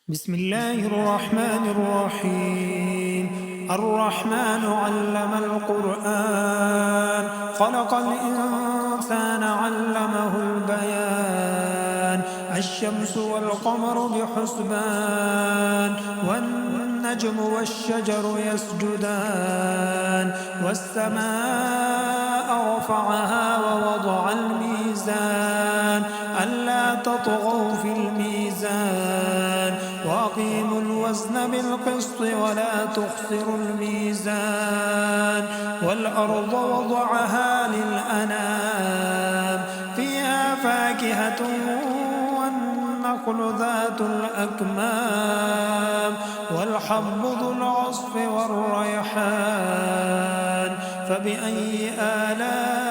بسم الله الرحمن الرحيم. الرحمن علم القرآن، خلق الإنسان علمه البيان. الشمس والقمر بحسبان، والنجم والشجر يسجدان. والسماء رفعها ووضع الميزان ألا تطغوا في الميزان، وأقيموا الوزن بالقسط ولا تخسروا الميزان. والأرض وضعها للأنام، فيها فاكهة والنخل ذات الأكمام، والحب ذو العصف والريحان. فبأي آلاء